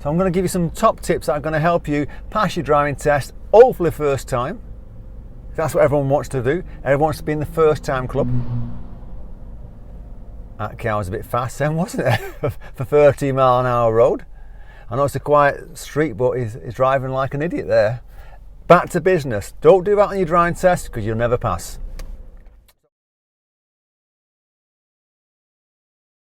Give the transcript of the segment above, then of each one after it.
So I'm going to give you some top tips that are going to help you pass your driving test, hopefully first time. That's what everyone wants to do. Everyone wants to be in the first time club. That car was a bit fast then, wasn't it? For 30-mile-an-hour road. I know it's a quiet street, but he's driving like an idiot there. Back to business. Don't do that on your driving test because you'll never pass.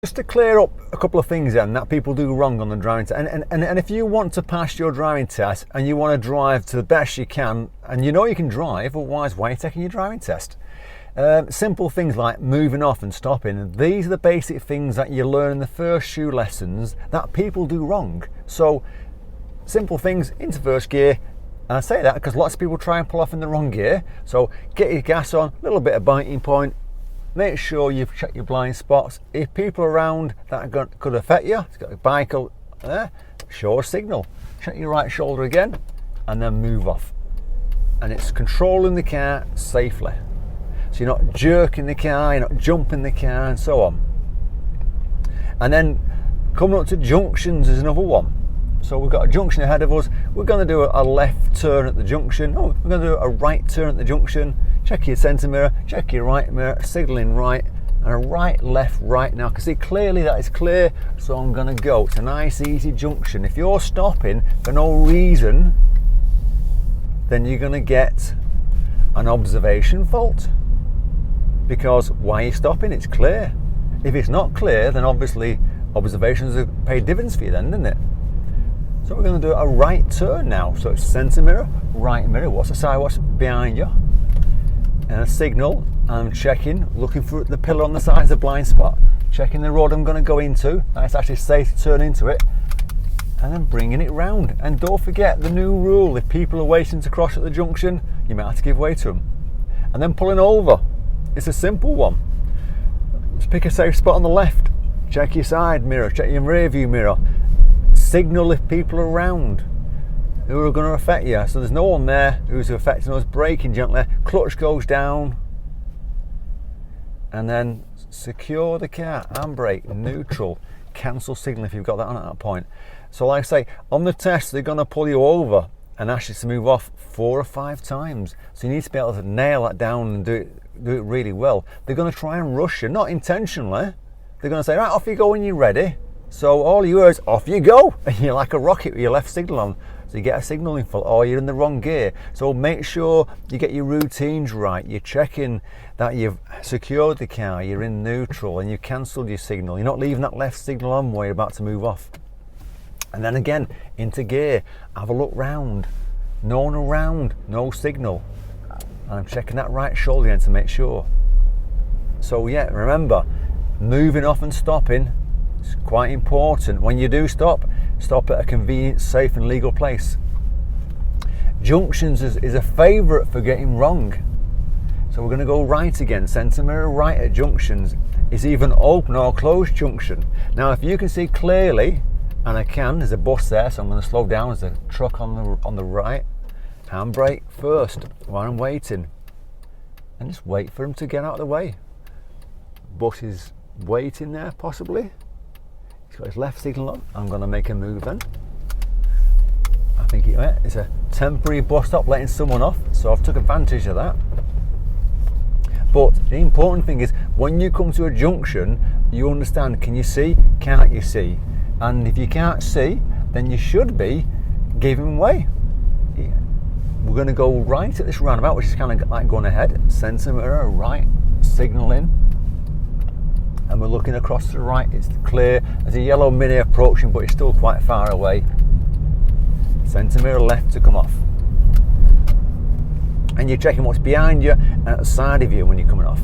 Just to clear up a couple of things then that people do wrong on the driving test, and if you want to pass your driving test and you want to drive to the best you can, and you know you can drive, otherwise why are you taking your driving test? Simple things like moving off and stopping, these are the basic things that you learn in the first few lessons that people do wrong. So simple things into first gear, and I say that because lots of people try and pull off in the wrong gear. So get your gas on, a little bit of biting point. Make sure you've checked your blind spots. If people around that could affect you, it's got a bike out there, show a signal. Check your right shoulder again and then move off. And it's controlling the car safely. So you're not jerking the car, you're not jumping the car and so on. And then coming up to junctions is another one. So we've got a junction ahead of us. We're going to do a left turn at the junction. Oh, we're going to do a right turn at the junction. Check your centre mirror, check your right mirror, signalling right, and a right, left, right. Now I can see clearly that is clear, so I'm going to go. It's a nice, easy junction. If you're stopping for no reason, then you're going to get an observation fault. Because why are you stopping? It's clear. If it's not clear, then obviously observations have paid dividends for you then, didn't it? So we're going to do a right turn now. So it's centre mirror, right mirror. What's the side? What's behind you? And a signal. I'm checking, looking for the pillar on the side of the blind spot. Checking the road I'm going to go into. It's actually safe to turn into it. And then bringing it round. And don't forget the new rule. If people are waiting to cross at the junction, you might have to give way to them. And then pulling over. It's a simple one. Just pick a safe spot on the left. Check your side mirror. Check your rear view mirror. Signal if people are around who are going to affect you. So there's no one there who's affecting us. Braking gently. Clutch goes down. And then secure the car. Handbrake, neutral. Cancel signal if you've got that on at that point. So like I say, on the test they're going to pull you over and ask you to move off 4 or 5 times. So you need to be able to nail that down and do it really well. They're going to try and rush you, not intentionally. They're going to say, right, off you go when you're ready. So all you hear is, off you go. And you're like a rocket with your left signal on. So you get a signalling fault or you're in the wrong gear. So make sure you get your routines right. You're checking that you've secured the car, you're in neutral and you've cancelled your signal. You're not leaving that left signal on while you're about to move off. And then again, into gear, have a look round. No one around, no signal. And I'm checking that right shoulder again to make sure. So yeah, remember, moving off and stopping is quite important. When you do stop at a convenient, safe and legal place. Junctions is a favourite for getting wrong. So we're going to go right again. Centre mirror right at junctions is even open or closed junction. Now if you can see clearly, and I can, there's a bus there, so I'm going to slow down. There's a truck on the right. Handbrake first while I'm waiting. And just wait for him to get out of the way. Bus is waiting there, possibly. He's got his left signal on. I'm going to make a move then. I think it's a temporary bus stop letting someone off, so I've took advantage of that. But the important thing is, when you come to a junction, you understand, can you see, can't you see? And if you can't see, then you should be giving way. Yeah. We're going to go right at this roundabout, which is kind of like going ahead. Centre mirror, right, signal in. And we're looking across to the right. It's clear. There's a yellow Mini approaching, but it's still quite far away. Centre mirror left to come off. And you're checking what's behind you and at the side of you when you're coming off.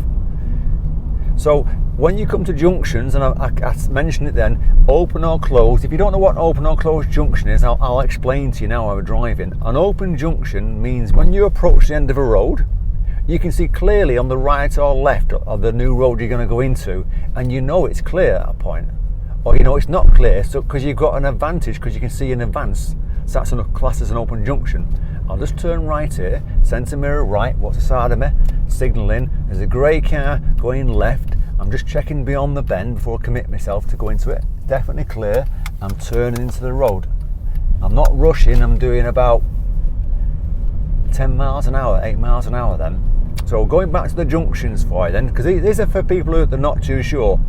So when you come to junctions, and I mentioned it then, open or closed. If you don't know what an open or closed junction is, I'll explain to you now while we're driving. An open junction means when you approach the end of a road, you can see clearly on the right or left of the new road you're going to go into, and you know it's clear at that point. Or you know it's not clear, so because you've got an advantage because you can see in advance. So that's classed as an open junction. I'll just turn right here, centre mirror right, what's the side of me, signal in, there's a grey car going left, I'm just checking beyond the bend before I commit myself to go into it, definitely clear, I'm turning into the road. I'm not rushing, I'm doing about 10 miles an hour, 8 miles an hour then. So going back to the junctions for you then, because these are for people who are not too sure.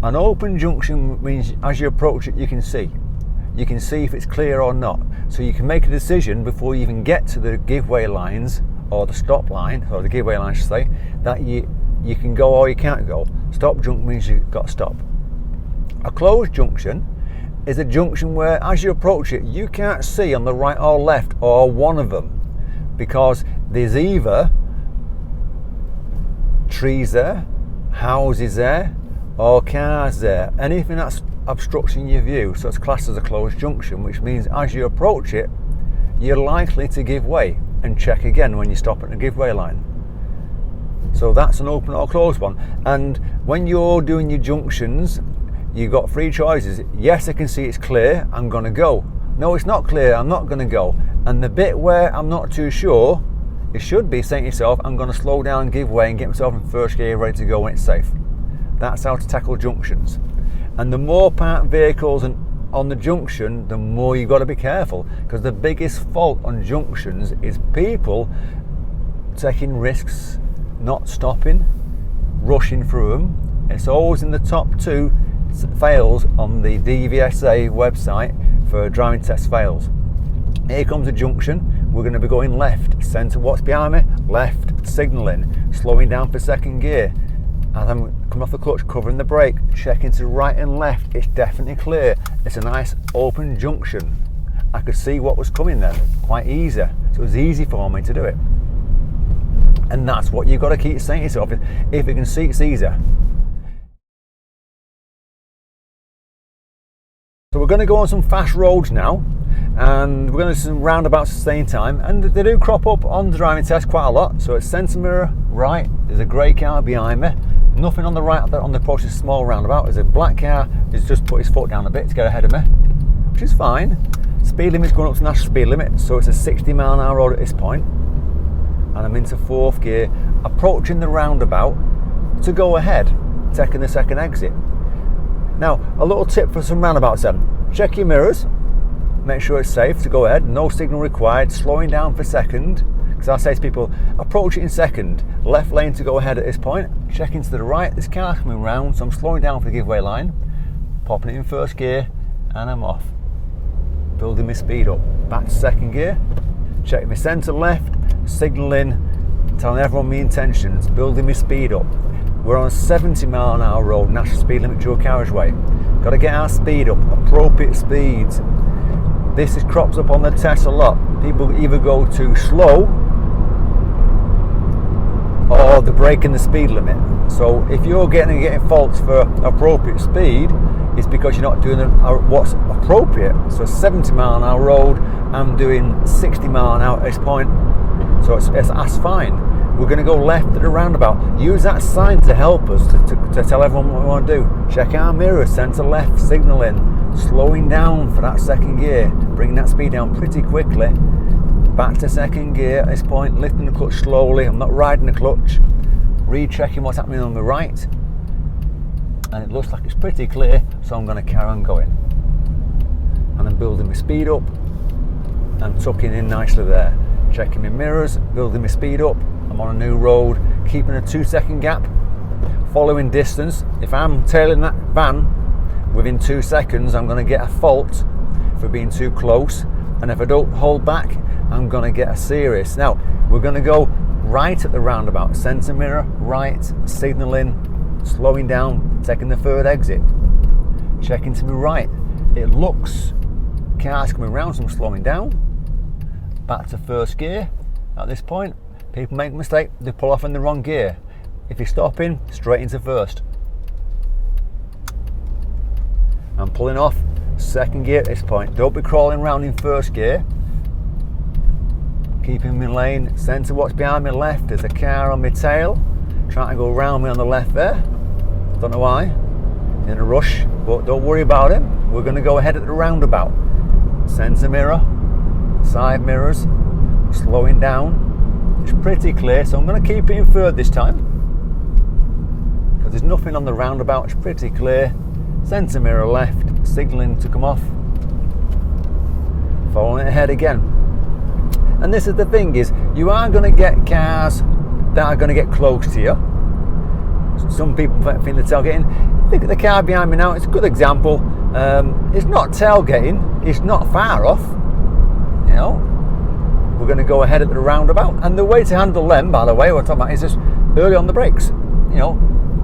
An open junction means as you approach it, you can see. You can see if it's clear or not. So you can make a decision before you even get to the giveaway lines or the stop line, or the giveaway line I should say, that you can go or you can't go. Stop junction means you've got to stop. A closed junction is a junction where as you approach it, you can't see on the right or left or one of them, because there's either trees there, houses there, or cars there, anything that's obstructing your view. So it's classed as a closed junction, which means as you approach it, you're likely to give way and check again when you stop at the giveaway line. So that's an open or closed one. And when you're doing your junctions, you've got three choices. Yes, I can see it's clear, I'm going to go. No, it's not clear, I'm not going to go. And the bit where I'm not too sure, it should be saying to yourself, I'm going to slow down, give way, and get myself in first gear, ready to go when it's safe. That's how to tackle junctions. And the more parked vehicles on the junction, the more you've got to be careful, because the biggest fault on junctions is people taking risks, not stopping, rushing through them. It's always in the top 2 fails on the DVSA website for driving test fails. Here comes a junction, we're going to be going left, centre what's behind me, left, signalling, slowing down for second gear. As I'm coming off the clutch, covering the brake, checking to right and left, it's definitely clear. It's a nice open junction. I could see what was coming then, quite easy. So it was easy for me to do it. And that's what you've got to keep saying to yourself. If you can see, it's easier. So we're going to go on some fast roads now, and we're going to do some roundabouts at the same time, and they do crop up on the driving test quite a lot. So it's centre mirror right, there's a grey car behind me, nothing on the right on the approach to small roundabout. There's a black car who's just put his foot down a bit to get ahead of me, which is fine. Speed limit's going up to national speed limit, so it's a 60 mile an hour road at this point, and I'm into fourth gear, approaching the roundabout to go ahead, taking the second exit. Now, a little tip for some roundabouts then. Check your mirrors, make sure it's safe to go ahead, no signal required, slowing down for second, because I say to people, approach it in second, left lane to go ahead at this point, checking to the right, this car's coming round, so I'm slowing down for the giveaway line, popping it in first gear, and I'm off. Building my speed up, back to second gear, checking my centre left, signalling, telling everyone my intentions, building my speed up. We're on a 70 mile an hour road, national speed limit dual carriageway. Got to get our speed up, appropriate speeds. This crops up on the test a lot. People either go too slow or they're breaking the speed limit. So if you're getting faults for appropriate speed, it's because you're not doing what's appropriate. So 70 mile an hour road, I'm doing 60 mile an hour at this point. So that's fine. We're going to go left at the roundabout. Use that sign to help us to tell everyone what we want to do. Check our mirrors, centre left, signalling, slowing down for that second gear, bringing that speed down pretty quickly. Back to second gear at this point, lifting the clutch slowly. I'm not riding the clutch. Rechecking what's happening on the right. And it looks like it's pretty clear, so I'm going to carry on going. And I'm building my speed up and tucking in nicely there. Checking my mirrors, building my speed up. I'm on a new road, keeping a 2-second gap, following distance. If I'm tailing that van within 2 seconds, I'm going to get a fault for being too close. And if I don't hold back, I'm going to get a serious. Now, we're going to go right at the roundabout, centre mirror, right, signalling, slowing down, taking the third exit. Checking to my right. It looks, cars coming round, so I'm slowing down. Back to first gear at this point. People make a mistake, they pull off in the wrong gear. If you're stopping, straight into first. I'm pulling off second gear at this point. Don't be crawling around in first gear. Keeping my lane, centre what's behind me left. There's a car on my tail, trying to go around me on the left there. Don't know why, in a rush, but don't worry about it. We're going to go ahead at the roundabout. Centre mirror, side mirrors, slowing down. It's pretty clear, so I'm going to keep it in third this time, because there's nothing on the roundabout. It's pretty clear. Centre mirror left, signalling to come off. ahead again. And this is the thing, is you are going to get cars that are going to get close to you. Some people think they're tailgating. Look at the car behind me now, it's a good example. It's not tailgating, it's not far off. You know, we're going to go ahead at the roundabout, and the way to handle them, by the way, what I'm talking about, is just early on the brakes. You know,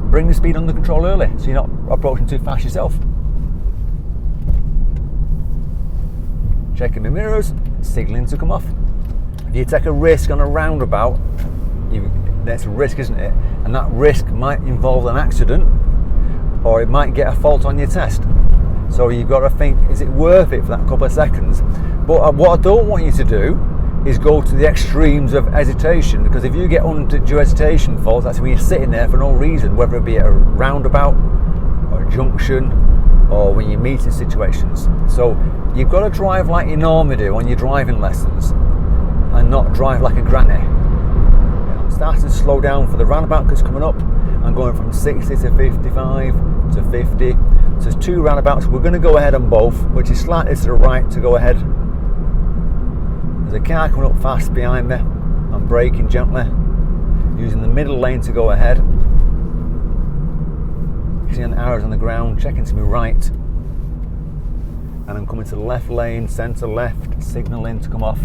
bring the speed under control early, so you're not approaching too fast yourself. Checking the mirrors, signalling to come off. If you take a risk on a roundabout, that's a risk, isn't it? And that risk might involve an accident, or it might get a fault on your test. So you've got to think, is it worth it for that couple of seconds? But what I don't want you to do is go to the extremes of hesitation, because if you get undue hesitation faults, that's when you're sitting there for no reason, whether it be at a roundabout or a junction, or when you're meeting situations. So you've got to drive like you normally do on your driving lessons, and not drive like a granny. I'm starting to slow down for the roundabout because it's coming up. I'm going from 60 to 55 to 50. So there's two roundabouts. We're going to go ahead on both, which is slightly to the right to go ahead. There's a car coming up fast behind me. I'm braking gently, using the middle lane to go ahead. Seeing the arrows on the ground, checking to my right. And I'm coming to the left lane, centre left, signalling to come off.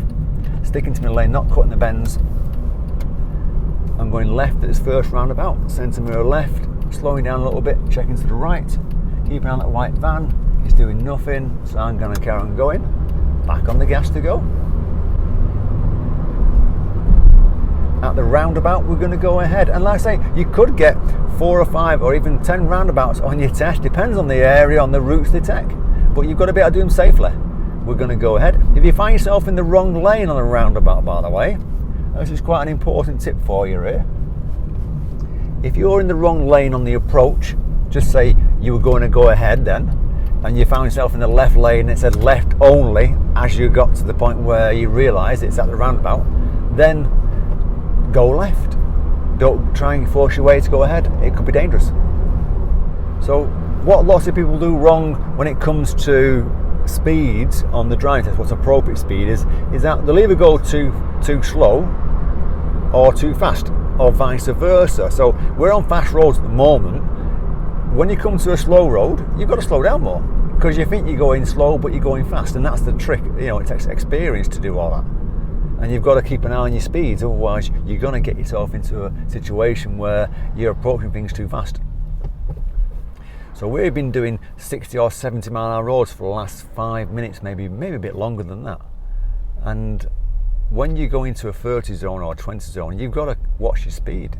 Sticking to my lane, not cutting the bends. I'm going left at this first roundabout, centre mirror left, slowing down a little bit, checking to the right, keeping an eye on that white van. It's doing nothing, so I'm going to carry on going. Back on the gas to go. At the roundabout, we're going to go ahead, and like I say, you could get 4 or 5 or even 10 roundabouts on your test, depends on the area, on the routes they take, but you've got to be able to do them safely. We're going to go ahead. If you find yourself in the wrong lane on a roundabout, by the way, this is quite an important tip for you here. If you're in the wrong lane on the approach, just say you were going to go ahead then, and you found yourself in the left lane and it said left only as you got to the point where you realise it's at the roundabout, then go left. Don't try and force your way to go ahead, it could be dangerous. So what lots of people do wrong when it comes to speeds on the driving test, what's appropriate speed is that they'll either go too slow or too fast, or vice versa. So we're on fast roads at the moment. When you come to a slow road, you've got to slow down more, because you think you're going slow but you're going fast, and that's the trick. You know, it takes experience to do all that, and you've got to keep an eye on your speeds, otherwise you're going to get yourself into a situation where you're approaching things too fast. So we've been doing 60 or 70 mile an hour roads for the last 5 minutes, maybe a bit longer than that. And when you go into a 30 zone or a 20 zone, you've got to watch your speed,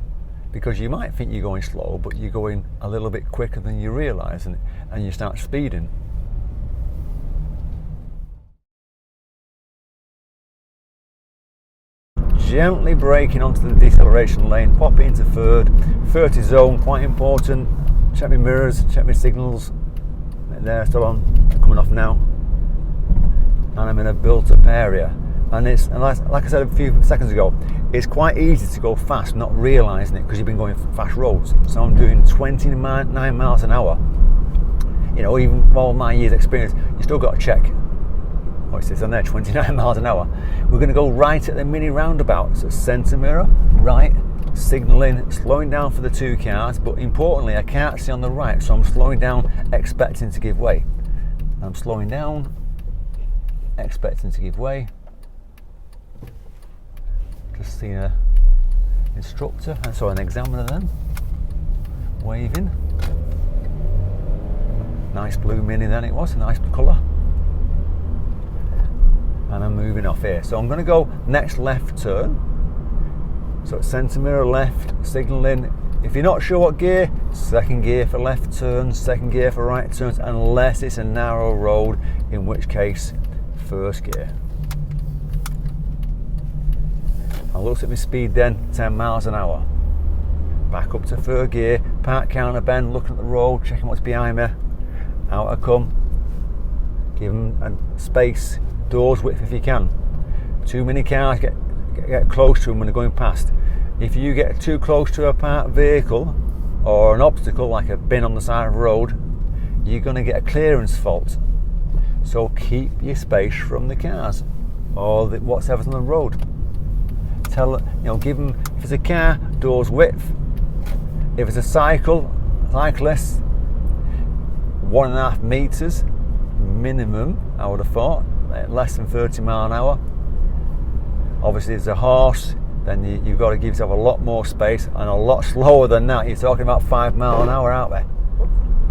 because you might think you're going slow, but you're going a little bit quicker than you realise, and you start speeding. Gently braking onto the deceleration lane, pop into third, 30 zone, quite important. Check my mirrors, check my signals. They're still on, coming off now. And I'm in a built-up area. And like I said a few seconds ago, it's quite easy to go fast, not realising it, because you've been going fast roads. So I'm doing 29 miles an hour. You know, even with all my years' experience, you still got to check. Oh, it says on there, 29 miles an hour. We're going to go right at the mini roundabout. So centre mirror, right. Signalling, slowing down for the 2 cars, but importantly I can't see on the right, so I'm slowing down, expecting to give way. I'm slowing down, expecting to give way. Just seen an instructor, and so an examiner then, waving. Nice blue Mini then it was, a nice colour. And I'm moving off here, so I'm going to go next left turn. So centre mirror left, signalling. If you're not sure what gear, second gear for left turns, second gear for right turns, unless it's a narrow road, in which case first gear. I looked at my speed then, 10 miles an hour. Back up to third gear, park counter bend, looking at the road, checking what's behind me. Out I come. Give them a space, doors width if you can. Too many cars get close to them when they're going past. If you get too close to a parked vehicle or an obstacle like a bin on the side of the road, you're going to get a clearance fault. So keep your space from the cars. or whatever's on the road. Give them, if it's a car, doors width. If it's a cyclist, 1.5 meters minimum, I would have thought, less than 30 mile an hour. Obviously, if it's a horse, then you've got to give yourself a lot more space, and a lot slower than that. You're talking about 5 mile an hour out there,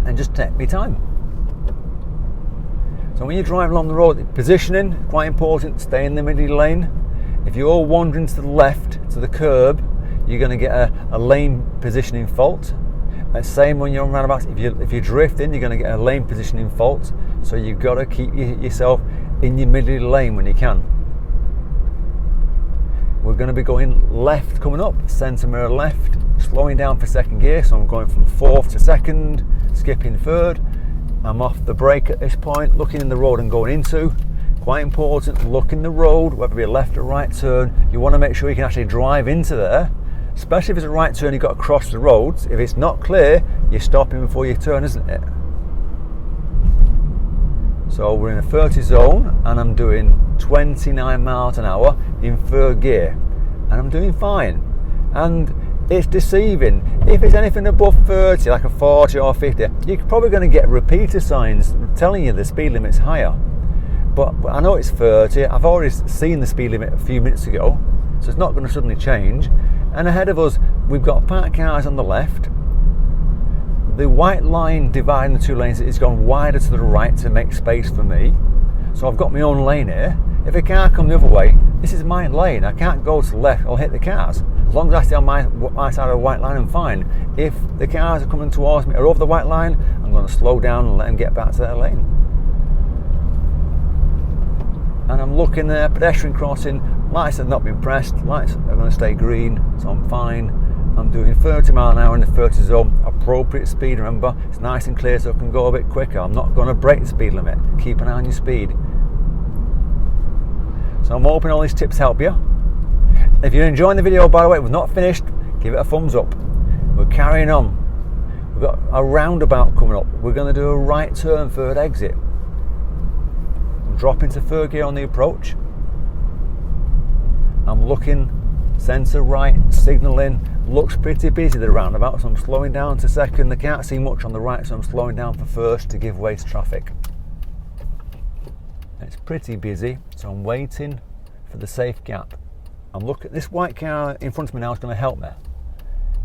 and just take your time. So when you drive along the road, positioning, quite important, stay in the middle lane. If you're wandering to the left, to the curb, you're going to get a lane positioning fault. Same when you're on roundabouts. If you're drifting, you're going to get a lane positioning fault. So you've got to keep yourself in your middle lane when you can. We're going to be going left coming up, centre mirror left, slowing down for second gear. So I'm going from fourth to second, skipping third. I'm off the brake at this point, looking in the road and going into. Quite important, look in the road, whether it be a left or right turn. You want to make sure you can actually drive into there, especially if it's a right turn, you've got to cross the roads. If it's not clear, you're stopping before you turn, isn't it? So we're in a 30 zone and I'm doing 29 miles an hour in third gear, and I'm doing fine. And it's deceiving. If it's anything above 30, like a 40 or 50, you're probably going to get repeater signs telling you the speed limit's higher. But I know it's 30, I've already seen the speed limit a few minutes ago, so it's not going to suddenly change. And ahead of us, we've got parked cars on the left. The white line dividing the two lanes is gone wider to the right to make space for me. So I've got my own lane here. If a car comes the other way, this is my lane. I can't go to the left, I'll hit the cars. As long as I stay on my side of the white line, I'm fine. If the cars are coming towards me or over the white line, I'm going to slow down and let them get back to their lane. And I'm looking there, pedestrian crossing, lights have not been pressed, lights are going to stay green, so I'm fine. I'm doing 30 mile an hour in the 30 zone, appropriate speed, remember, it's nice and clear so I can go a bit quicker. I'm not going to break the speed limit, keep an eye on your speed. So I'm hoping all these tips help you. If you're enjoying the video, by the way, we're not finished, give it a thumbs up. We're carrying on. We've got a roundabout coming up. We're going to do a right turn, third exit. Drop into third gear on the approach. I'm looking centre right, signalling. Looks pretty busy, the roundabout, so I'm slowing down to second. I can't see much on the right, so I'm slowing down for first to give way to traffic. It's pretty busy, so I'm waiting for the safe gap. I'm looking, this white car in front of me now is going to help me.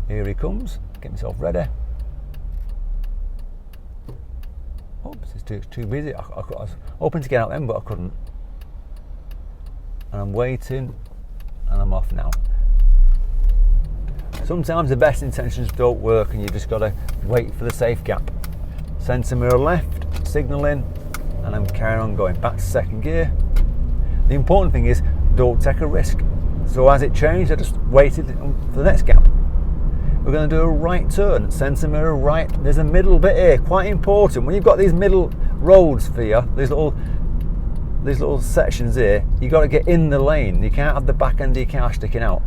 Here he comes, get myself ready. Oops, it's too busy. I was hoping to get out then, but I couldn't. And I'm waiting, and I'm off now. Sometimes the best intentions don't work, and you just got to wait for the safe gap. Centre mirror left, signalling, and I'm carrying on going back to second gear. The important thing is, don't take a risk. So as it changed, I just waited for the next gap. We're going to do a right turn, centre mirror right. There's a middle bit here, quite important. When you've got these middle roads for you, these little sections here, you've got to get in the lane. You can't have the back end of your car sticking out.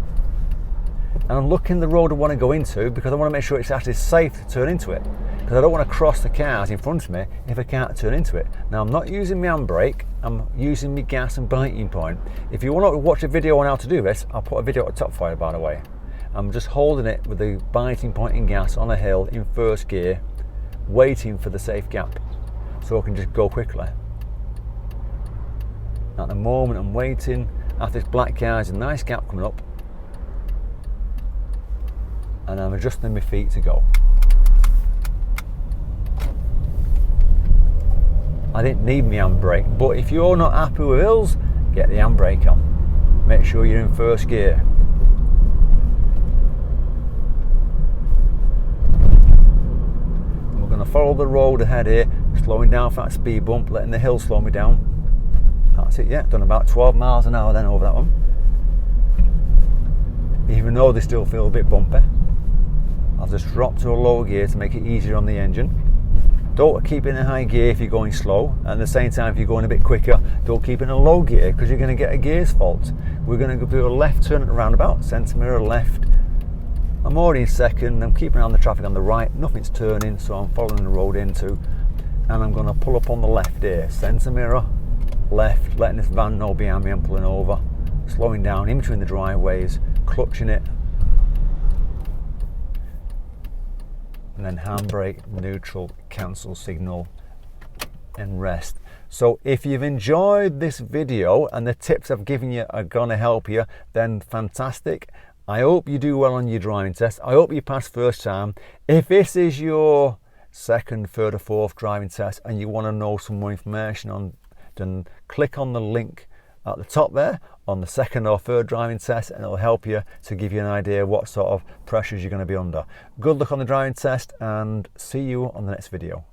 And I'm looking the road I want to go into because I want to make sure it's actually safe to turn into it. Because I don't want to cross the cars in front of me if I can't turn into it. Now I'm not using my handbrake, I'm using my gas and biting point. If you want to watch a video on how to do this, I'll put a video at the top for you, by the way. I'm just holding it with the biting point in gas on a hill in first gear, waiting for the safe gap so I can just go quickly. At the moment I'm waiting, after this black car there's a nice gap coming up, and I'm adjusting my feet to go. I didn't need my handbrake, but if you're not happy with hills, get the handbrake on. Make sure you're in first gear. Follow the road ahead here, slowing down for that speed bump, letting the hill slow me down. That's it, yeah, done about 12 miles an hour then over that one. Even though they still feel a bit bumpy. I'll just drop to a lower gear to make it easier on the engine. Don't keep in a high gear if you're going slow, and at the same time if you're going a bit quicker, don't keep in a low gear because you're going to get a gears fault. We're going to do a left turn at the roundabout, centre mirror left. I'm already in second, I'm keeping on the traffic on the right, nothing's turning, so I'm following the road into, and I'm going to pull up on the left here, centre mirror, left, letting this van know behind me I'm pulling over, slowing down in between the driveways, clutching it, and then handbrake, neutral, cancel signal, and rest. So if you've enjoyed this video and the tips I've given you are going to help you, then fantastic. I hope you do well on your driving test. I hope you pass first time. If this is your second, third or fourth driving test and you want to know some more information on, then click on the link at the top there on the second or third driving test, and it'll help you to give you an idea what sort of pressures you're going to be under. Good luck on the driving test and see you on the next video.